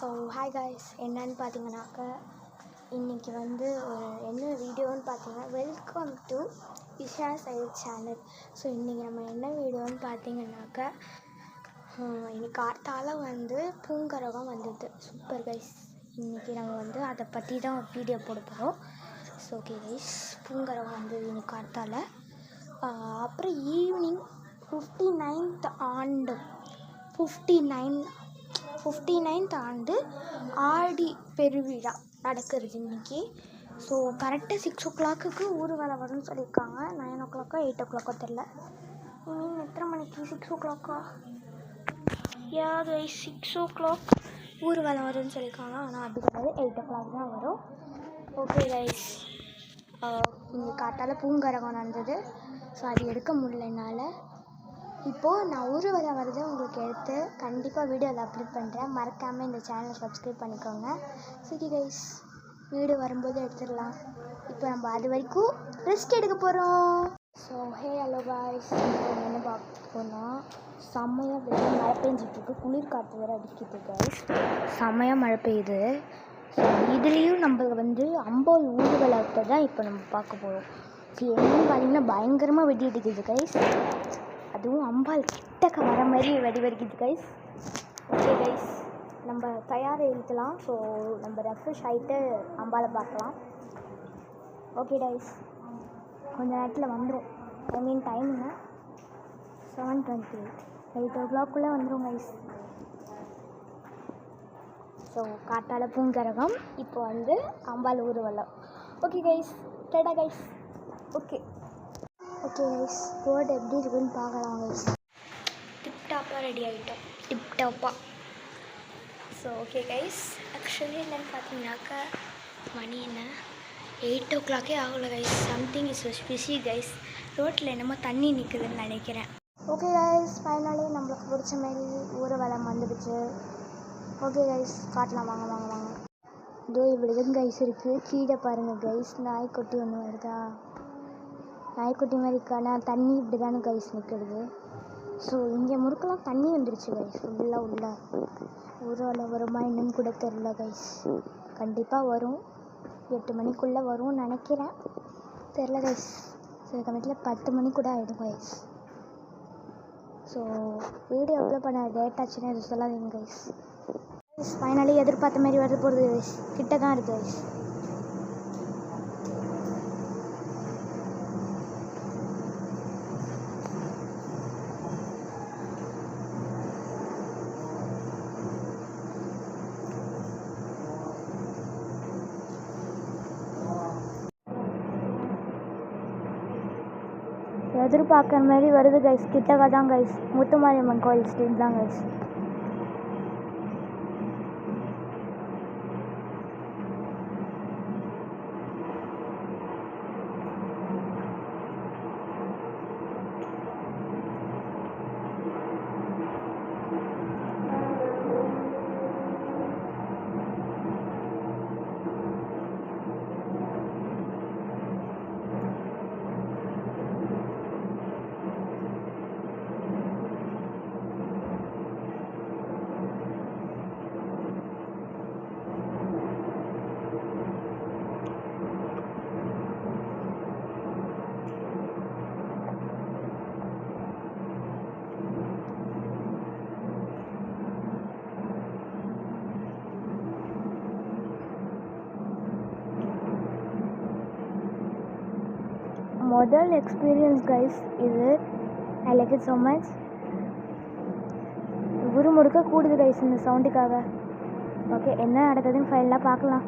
So hi guys, என்னன்னு பார்த்தீங்கன்னாக்கா இன்றைக்கி வந்து என்ன வீடியோன்னு பார்த்தீங்கன்னா வெல்கம் டு விஷா சைட் சேனல். ஸோ இன்றைக்கி நம்ம என்ன வீடியோன்னு பார்த்தீங்கன்னாக்கா இன்னைக்கு கார்த்தால வந்து பூங்கரகம் வந்தது. சூப்பர் கைஸ், இன்றைக்கி நம்ம வந்து அதை பற்றி தான் ஒரு வீடியோ போட போகிறோம். ஸோ ஓகே கைஸ், பூங்கரகம் வந்தது இன்னைக்கு கார்த்தால. அப்புறம் ஈவினிங் 59th ஆண்டு ஆடி பெருவிழா நடக்கிறது இன்றைக்கி. ஸோ கரெக்டாக 6 o'clock ஊர்வலம் வரும்னு சொல்லியிருக்காங்க. 9 o'clock 8 o'clock தெரில. எத்தனை மணிக்கு? 6 o'clock யாரு 6 o'clock ஊர்வலம் வரும்னு சொல்லியிருக்காங்க. ஆனால் அது கிடையாது, 8 o'clock தான் வரும். ஓகே கைஸ், இன்னைக்கு காத்தால பூங்கரகம் நடந்தது. ஸோ அது எடுக்க முடியல என்னால். இப்போது நான் ஊர்வலம் வருது உங்களுக்கு எடுத்து கண்டிப்பாக வீடியோவில் அப்லோட் பண்ணுறேன். மறக்காமல் இந்த சேனலை சப்ஸ்கிரைப் பண்ணிக்கோங்க. சரி கைஸ், வீடியோ வரும்போது எடுத்துடலாம். இப்போ நம்ம அது வரைக்கும் ரெஸ்ட் எடுக்க போகிறோம். ஸோ ஹலோ காய்ஸ், என்ன பார்ப்போம்னா செம்மையாக வெளியே மழை பெஞ்சிட்ருக்கு. குளிர் காற்று வேறு அடிக்குது கைஸ், செம்மையாக மழை பெய்யுது. ஸோ இதுலேயும் நம்ம வந்து அம்போல் ஊர்வலத்தை தான் இப்போ நம்ம பார்க்க போகிறோம். ஸோ என்னன்னு பார்த்தீங்கன்னா பயங்கரமாக வெடி அடிக்குது கைஸ். அதுவும் அம்பாள் கிட்டக்க வர மாதிரி வெடி வெடிக்குது கைஸ். ஓகே கைஸ், நம்ம தயாரை எழுத்தலாம். ஸோ நம்ம ரெஃப்ரெஷ் ஆகிட்டு அம்பாளை பார்க்கலாம். ஓகே கைஸ், கொஞ்ச நேரத்தில் வந்துடும். டைமுங்க 7:28, 8 o'clock வந்துடும் கைஸ். ஸோ காட்டால பூங்கரகம் இப்போ வந்து அம்பாள் ஊர்வலம். Okay guys, tata guys. Okay guys, road எப்படி இருக்குன்னு பார்க்கலாம் கைஸ். டிப்டாப்பாக ரெடி ஆகிட்டோம், டிப்டாப்பாக. ஸோ ஓகே கைஸ், ஆக்சுவலி என்னென்னு பார்த்தீங்கன்னாக்கா மணி என்ன 8 o'clock ஆகலை guys. Something is special guys. ரோட்டில் என்னமோ தண்ணி நிற்குதுன்னு நினைக்கிறேன். ஓகே கைஸ், ஃபைனலி நம்மளுக்கு பிடிச்ச மாரி ஊர்வலம் வந்துடுச்சு. ஓகே கைஸ், காட்டலாம் வாங்க வாங்க வாங்க. இதோ இப்படி தான் கைஸ் இருக்குது. கீழே பாருங்கள் கைஸ், நாய்க்குட்டி ஒன்று வருதா? நாய்க்குட்டி மாதிரி இருக்கான தண்ணி இப்படி தானே கைஸ் நிற்கிறது. ஸோ இங்கே முறுக்கெல்லாம் தண்ணி வந்துடுச்சு கைஸ் ஃபுல்லாக உள்ள. ஊர்வலம் வருமா என்னன்னு கூட தெரில கைஸ். கண்டிப்பாக வரும், 8 மணிக்குள்ளே வரும்னு நினைக்கிறேன். தெரில கைஸ். சில சமயத்தில் 10 மணி கூட ஆகிடும் கைஸ். ஸோ வீடியோ அப்லோட் பண்ண லேட் ஆச்சுன்னா இது சொல்லாதீங்க கைஸ். ஃபைனலி எதிர்பார்த்த மாதிரி வருது போகிறது கைஸ். கிட்ட தான் இருக்குது கைஸ். எதிர்பார்க்குற மாதிரி வருது கைஸ். கிட்டக்க தான் கைஸ். முத்துமாரியம்மன் கோயில் ஸ்ட்ரீட் தான் கைஸ். முதல் எக்ஸ்பீரியன்ஸ் கைஸ் இது. I like it so much. முறுக்க கூடுது கைஸ் இந்த சவுண்டுக்காக. ஓகே, என்ன நடக்குதுன்னு ஃபைனலாக பார்க்கலாம்.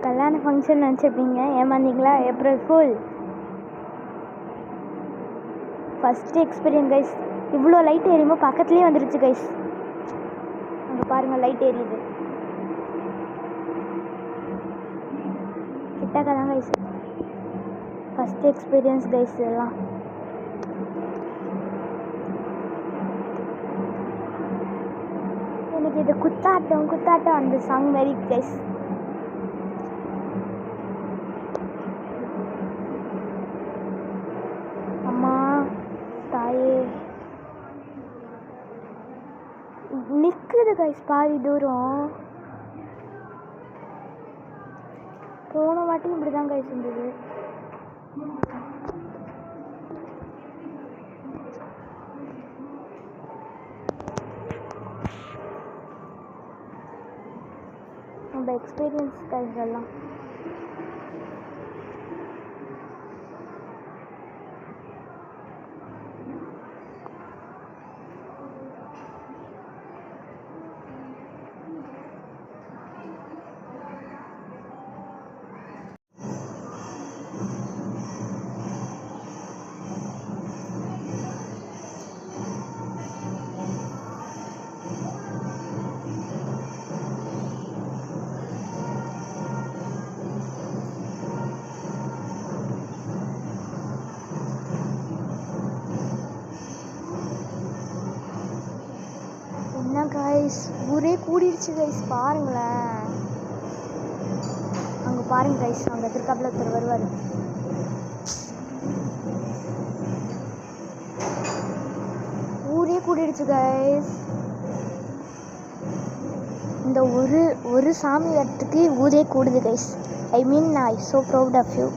கல்யாண ஃபங்க்ஷன் நினச்சிருப்பீங்க, ஏமாந்தீங்களா? April fool first experience guys. இவ்வளோ லைட் எரியுமோ பக்கத்துலேயே வந்துருச்சு கைஸ். அங்கே பாருங்கள் லைட் எரியுது. கிட்டக்க தான் கைஸ். ஃபஸ்ட்டு எக்ஸ்பீரியன்ஸ் கைஸ் எல்லாம். எனக்கு இது குத்தாட்டம் குத்தாட்டம் அந்த சாங் மாரி கைஸ். அம்மா தாயே நிற்குது கைஸ் பாதி தூரம். போன வாட்டியும் இப்படி தான் கைஸ் இருந்தது. நம்ம எக்ஸ்பீரியன்ஸ் கைஸ் எல்லாம். கைஸ் ஊரே கூடிடுச்சு கைஸ். பாருங்களேன் அங்கே பாருங்க கைஸ். அங்கே எதிர்காப்பில் ஒருத்தர் வருவார். ஊரே கூடிடுச்சு கைஸ். இந்த ஒரு சாமி வரத்துக்கு ஊரே கூடுது guys. I mean I so proud of you.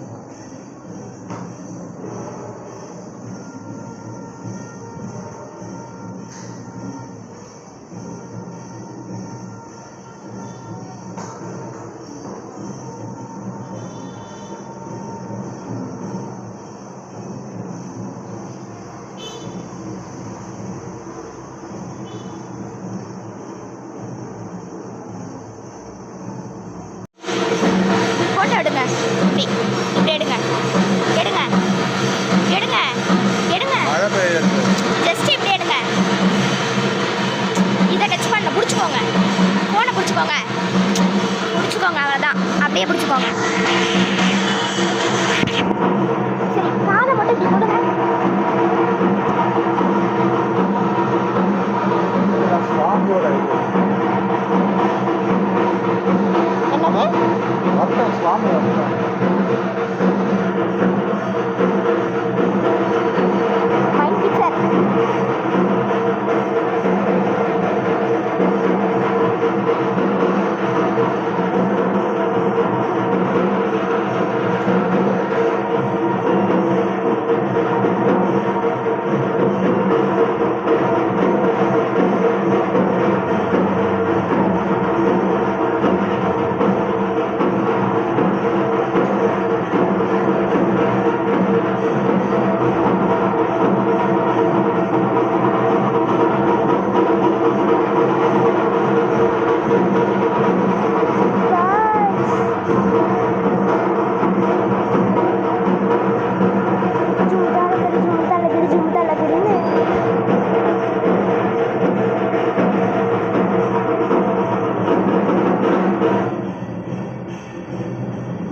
எடுங்க, இப்படி எடுங்க, எடுங்க, எடுங்க, எடுங்க. ஜஸ்ட் இப்படி எடுங்க. இதை டச் பண்ண பிடிச்சிக்கோங்க. ஃபோனை பிடிச்சிக்கோங்க, பிடிச்சிக்கோங்க. அவ்வளோதான், அப்படியே பிடிச்சிக்கோங்க. சரி, காதை மட்டும் இப்படி கொடுங்க. என்னது? Mind picture.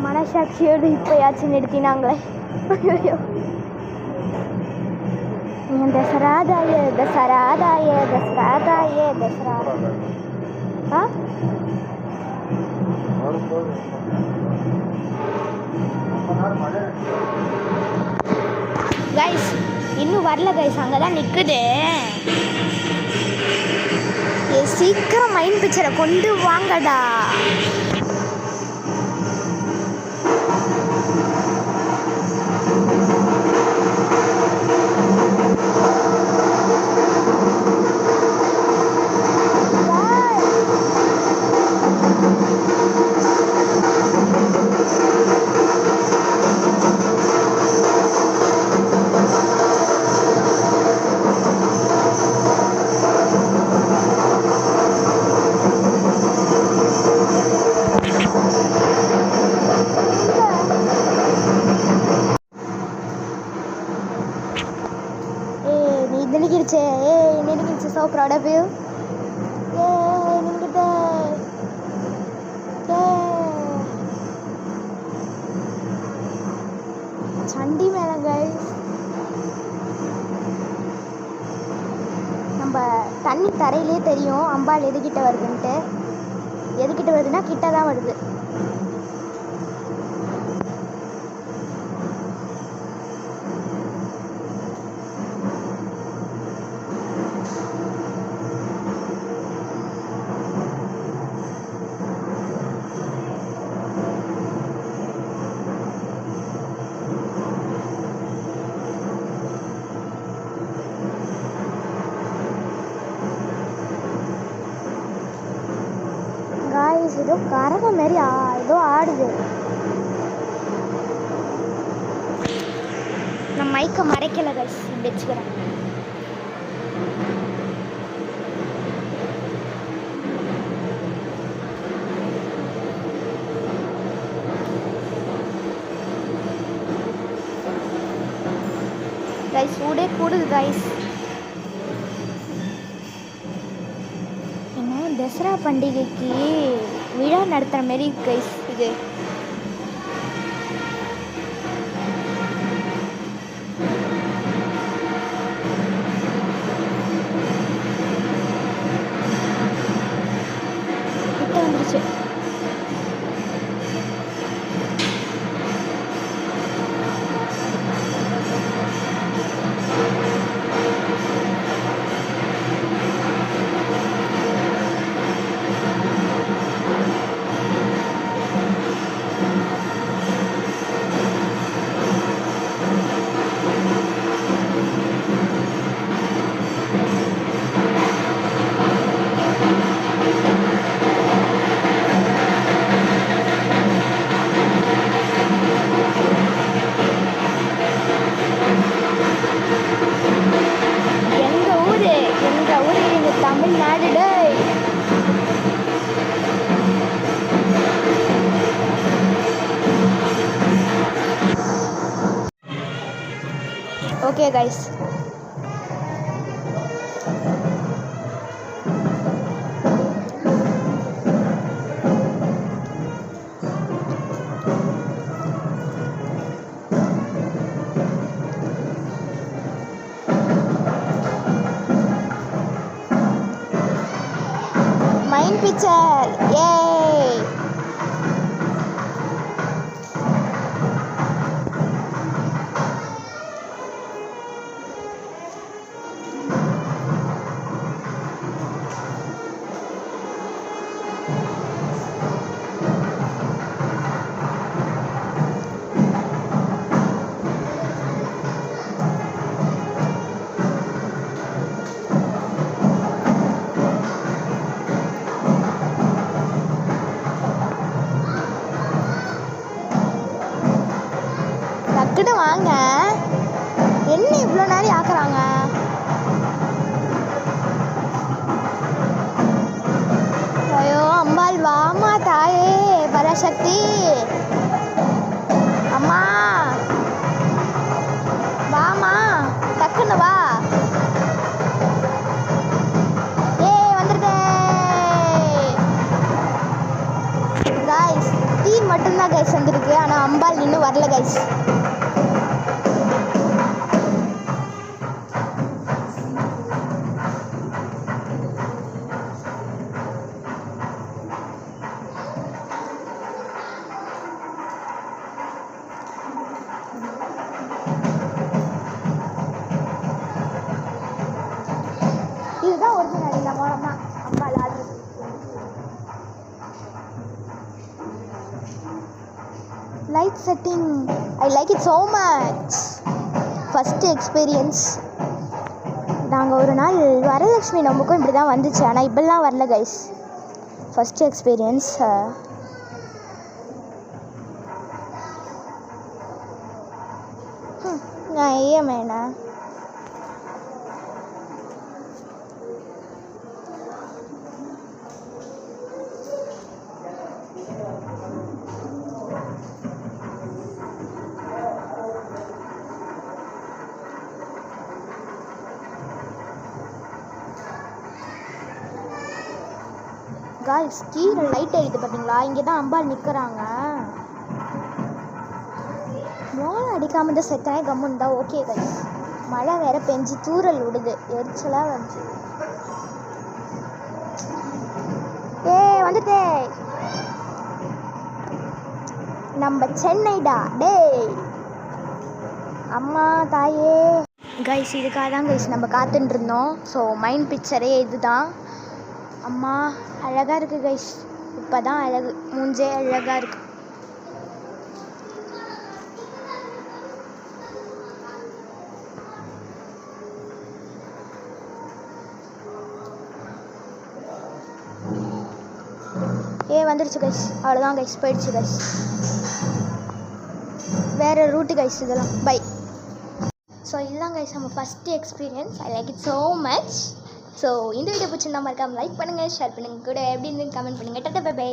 மனசாட்சியோடு இப்போயாச்சும் நிறுத்தினாங்களே. தசராதாய தசராதாய தசராதாய தசரா. கைஸ் இன்னும் வரல கைஸ். அங்கே தான் நிற்குது. சீக்கிரம் மைண்ட் பிக்சரை கொண்டு வாங்கடா. தரையிலே தெரியும் அம்பாள் எதுக்கிட்ட வருதுன்ட்டு. எதுக்கிட்ட வருதுன்னா கிட்ட தான் வருது. ஏதோ கரகம் மாரி ஏதோ ஆடுது. நான் மைக்கை மறைக்கல கைஸ், இப்படி வச்சுக்கிறேன். கைஸ் ஊடே கூடுது கைஸ். தசரா பண்டிகைக்கு விழா நடத்துகிற மாரி கைஸ் இது. கிட்ட வந்துருச்சு. Tamil Nadu okay guys. Mind picture ஏ டக்குன்னு வாங்க. என்ன இவ்வளோ நேரம் ஆக்குறாங்க? ஐயோ அம்பாள் வாமா தாயே பராசக்தி, அம்மா வாமா, டக்குன்னு வா. கைஸ் தீன் மட்டும்தான் கைஸ் வந்திருக்கு, ஆனால் அம்பாள் இன்னும் வரல கைஸ். இதுதான் ஒரிஜினல் இந்த மூலமா அம்பாள் ஆடுறது. Light setting I like it so much. First experience. நாங்கள் ஒரு நாள் வரலட்சுமி நோம்புக்கும் இப்படி தான் வந்துச்சு, ஆனால் இப்படிலாம் வரல கைஸ். First experience. நான் ஏமேண்ணா காய்ஸ் கீழே லைட் எரியுது பார்த்தீங்களா? இங்கே தான் அம்பாள் நிற்கிறாங்க. மோளம் அடிக்காமல் தான் செத்தனே கம்முன்னு தான். ஓகே கைஸ், மழை வேற பெஞ்சு தூரல் விடுது, எரிச்சலாக வந்துச்சு. வந்துட்டேன். நம்ம சென்னைடா டேய். அம்மா தாயே. கைஸ் இதுக்காக தான் கைஸ் நம்ம காத்துட்டு இருந்தோம். ஸோ மைண்ட் பிக்சரே இதுதான். அம்மா அழகாக இருக்குது கைஸ். இப்போ தான் அழகு, மூஞ்சே அழகாக இருக்குது. வந்துருச்சு கைஸ். அவ்வளோதான் கைஸ், போயிடுச்சு கைஸ். வேறு ரூட்டு கைஸ் இதெல்லாம். பை. ஸோ இதுதான் கைஸ் நம்ம first experience. I like it so much. So இந்த வீடியோ பிடிச்சிருந்தா மறக்காம லைக் பண்ணுங்கள், ஷேர் பண்ணுங்கள், கூட எப்படி இருந்து கமெண்ட் பண்ணுங்கள். Tata bye by.